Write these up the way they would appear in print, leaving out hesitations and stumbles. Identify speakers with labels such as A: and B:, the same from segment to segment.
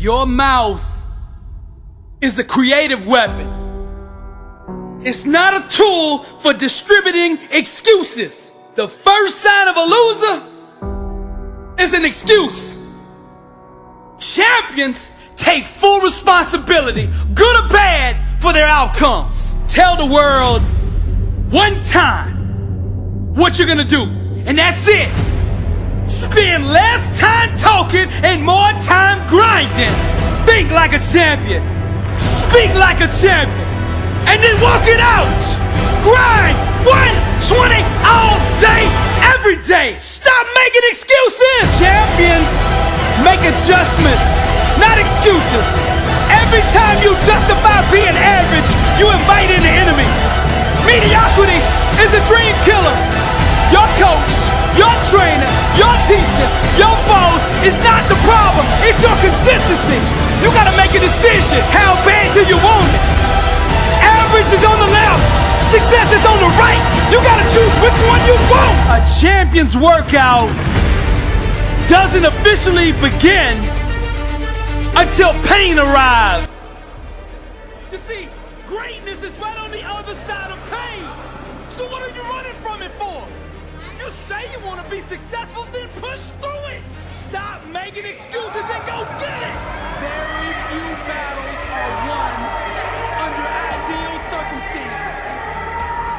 A: Your mouth is a creative weapon. It's not a tool for distributing excuses. The first sign of a loser is an excuse. Champions take full responsibility, good or bad, for their outcomes. Tell the world one time what you're gonna do, and that's it. Spend less time talking and more time grinding. Think like a champion. Speak like a champion. And then walk it out. Grind 120 all day, every day. Stop making excuses. Champions make adjustments, not excuses. Every time you justify being average, you invite in the enemy. Mediocrity is a dream killer. Your coach, your trainer, your teacher, your boss is not the problem. It's your consistency. You gotta make a decision. How bad do you want it? Average is on the left. Success is on the right. You gotta choose which one you want. A champion's workout doesn't officially begin until pain arrives. You see, greatness is right on the other side of pain. So what are you running from it for? You say you want to be successful, then push through it. Stop making excuses and go get it. Very few battles are won under ideal circumstances.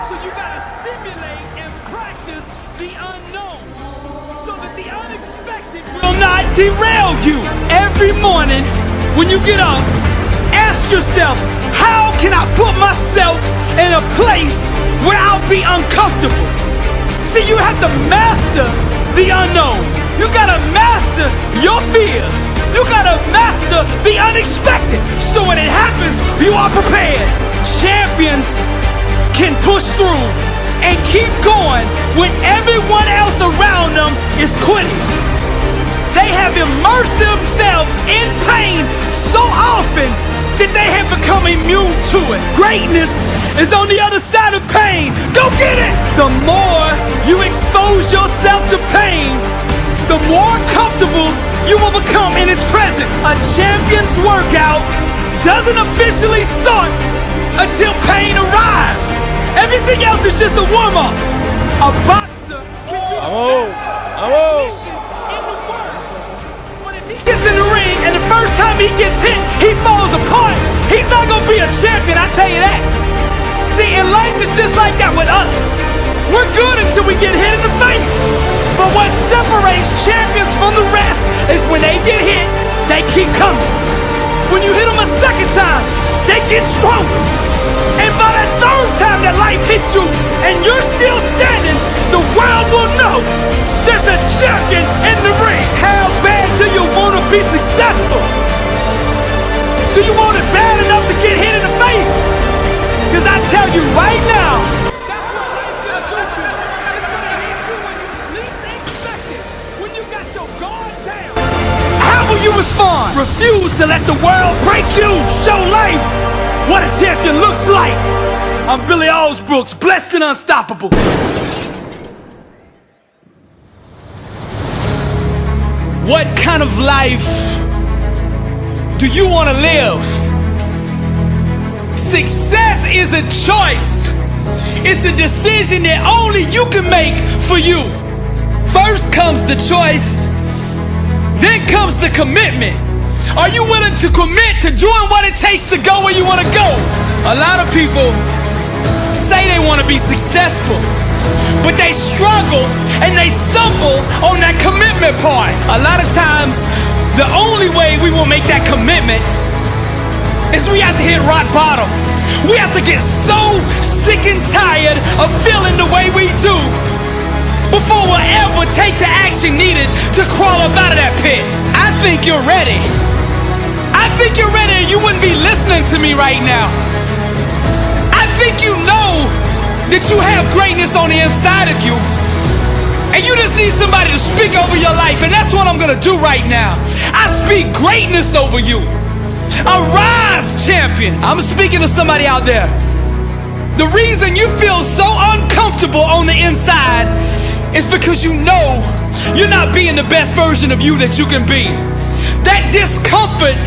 A: So you gotta simulate and practice the unknown so that the unexpected will not derail you. Every morning when you get up, ask yourself, how can I put myself in a place where I'll be uncomfortable? See, you have to master the unknown. You gotta master your fears. You gotta master the unexpected. So when it happens, you are prepared. Champions can push through and keep going when everyone else around them is quitting. They have immersed themselves in pain so often that they have become immune to it. Greatness is on the other side of pain. Go get it! The more you expose yourself to pain, the more comfortable you will become in its presence. A champion's workout doesn't officially start until pain arrives. Everything else is just a warm-up. A boxer can be the best technician in the world. But if he gets in the ring and the first time he gets hit, he falls apart, he's not gonna be a champion, I tell you that. See, in life it's just like that with us. We're good until we get hit in the face. But what separates champions from the rest is when they get hit, they keep coming. When you hit them a second time, they get stronger. And by the third time that life hits you and you're still standing, the world will know there's a champion in the ring. How bad do you want to be successful? Do you want it bad enough to get hit in the face? Because I tell you right now, that's what life's gonna do to you. It's gonna hit you when you least expect it. When you got your guard down. How will you respond? Refuse to let the world break you. Show life what a champion looks like. I'm Billy Allsbrooks, blessed and unstoppable. What kind of life do you want to live? Success is a choice. It's a decision that only you can make for you. First comes the choice, then comes the commitment. Are you willing to commit to doing what it takes to go where you want to go? A lot of people say they want to be successful, but they struggle and they stumble on that commitment part. A lot of times, the only way we will make that commitment is we have to hit rock bottom. We have to get so sick and tired of feeling the way we do before we'll ever take the action needed to crawl up out of that pit. I think you're ready. I think you're ready, and you wouldn't be listening to me right now. I think you know that you have greatness on the inside of you, and you just need somebody to speak over your life, and that's what I'm gonna do right now. I speak greatness over you. Arise, champion. I'm speaking to somebody out there. The reason you feel so uncomfortable on the inside is because you know you're not being the best version of you that you can be. That discomfort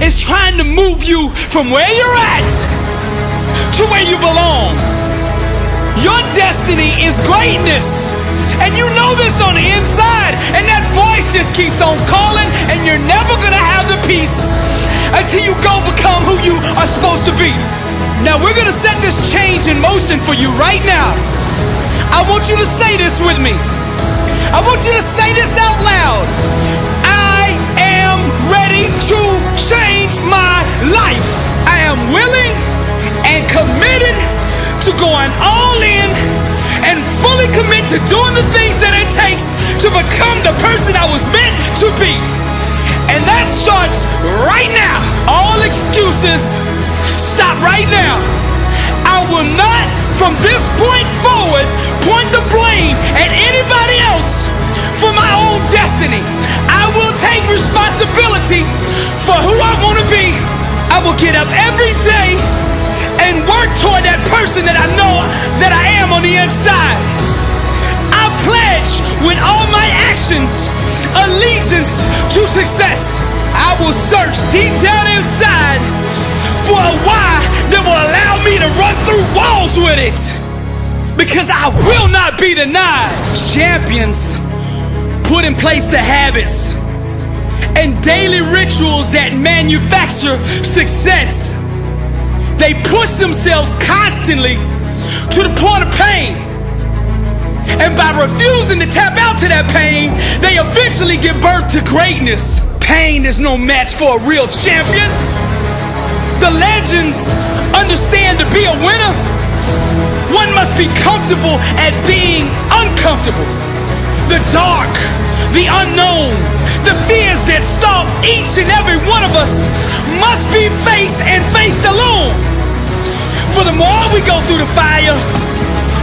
A: is trying to move you from where you're at to where you belong. Your destiny is greatness. And you know this on the inside. And that voice just keeps on calling, and you're never gonna have the peace until you go become who you are supposed to be. Now we're gonna set this change in motion for you right now. I want you to say this with me. I want you to say this out loud. I am ready to change my life. I am willing and committed to going all in and fully commit to doing the things that it takes to become the person I was meant to be. And that starts right now. All excuses stop right now. I will not, from this point forward, point the blame at anybody else for my own destiny. I will take responsibility for who I want to be. I will get up every day and work toward that person that I know that I am on the inside. I pledge with all my actions allegiance to success. I will search deep down inside for a why that will allow me to run through walls with it, because I will not be denied. Champions put in place the habits and daily rituals that manufacture success. They push themselves constantly to the point of pain. And by refusing to tap out to that pain, they eventually give birth to greatness. Pain is no match for a real champion. The legends understand to be a winner, one must be comfortable at being uncomfortable. The dark, the unknown, the fears that stalk each and every one of us must be faced and faced alone. For the more we go through the fire,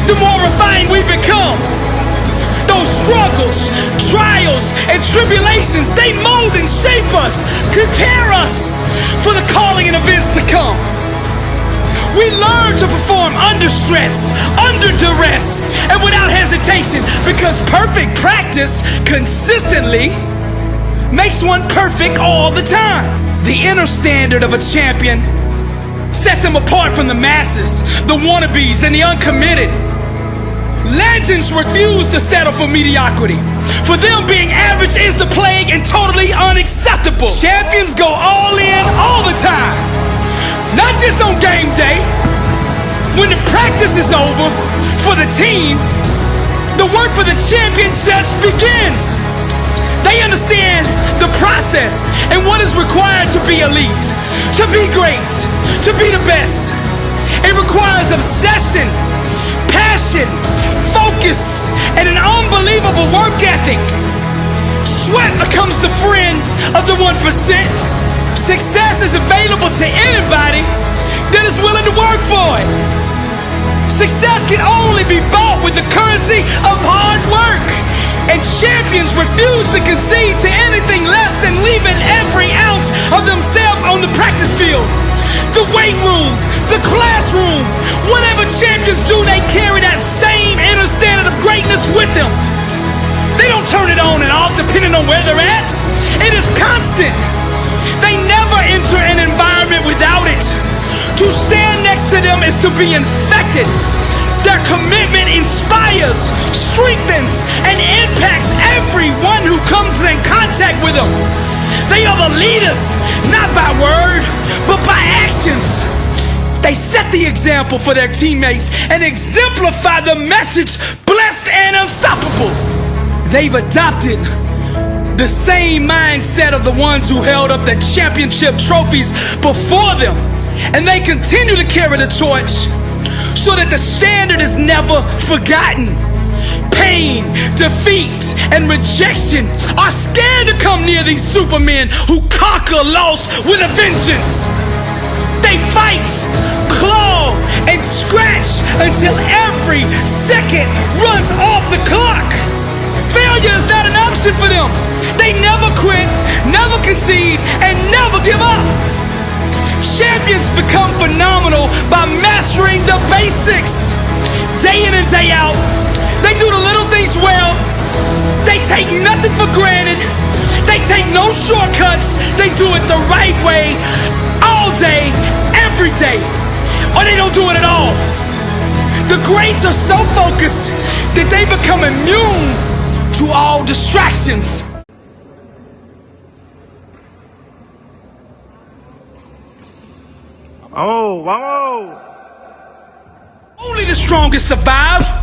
A: the more refined we become. Those struggles, trials, and tribulations, they mold and shape us, prepare us for the calling and events to come. We learn to perform under stress, under duress, and without hesitation, because perfect practice consistently makes one perfect all the time. The inner standard of a champion sets him apart from the masses, the wannabes, and the uncommitted. Legends refuse to settle for mediocrity. For them, being average is the plague and totally unacceptable. Champions go all in all the time. Not just on game day. When the practice is over for the team, the work for the champion just begins. They understand the process and what is required to be elite, to be great, to be the best. It requires obsession, passion, focus, and an unbelievable work ethic. Sweat becomes the friend of the 1%. Success is available to anybody that is willing to work for it. Success can only be bought with the currency of hard work. And champions refuse to concede to anything less than leaving every ounce of themselves on the practice field. The weight room, the classroom, whatever champions do, they carry that same inner standard of greatness with them. They don't turn it on and off depending on where they're at. It is constant. They never enter an environment without it. To stand next to them is to be infected. Their commitment inspires, strengthens, and impacts everyone who comes in contact with them. They are the leaders, not by word, but by actions. They set the example for their teammates and exemplify the message, blessed and unstoppable. They've adopted the same mindset of the ones who held up the championship trophies before them. And they continue to carry the torch so that the standard is never forgotten. Pain, defeat, and rejection are scared to come near these supermen who conquer loss with a vengeance. They fight, claw, and scratch until every second runs off the clock. Failure is not an option for them. They never quit, never concede, and never give up. Champions become phenomenal by mastering the basics. Day in and day out, they do the little things well. They take nothing for granted. They take no shortcuts. They do it the right way, all day, every day, or they don't do it at all. The greats are so focused that they become immune to all distractions.
B: ¡Vamos, vamos!
A: Only the strongest survive.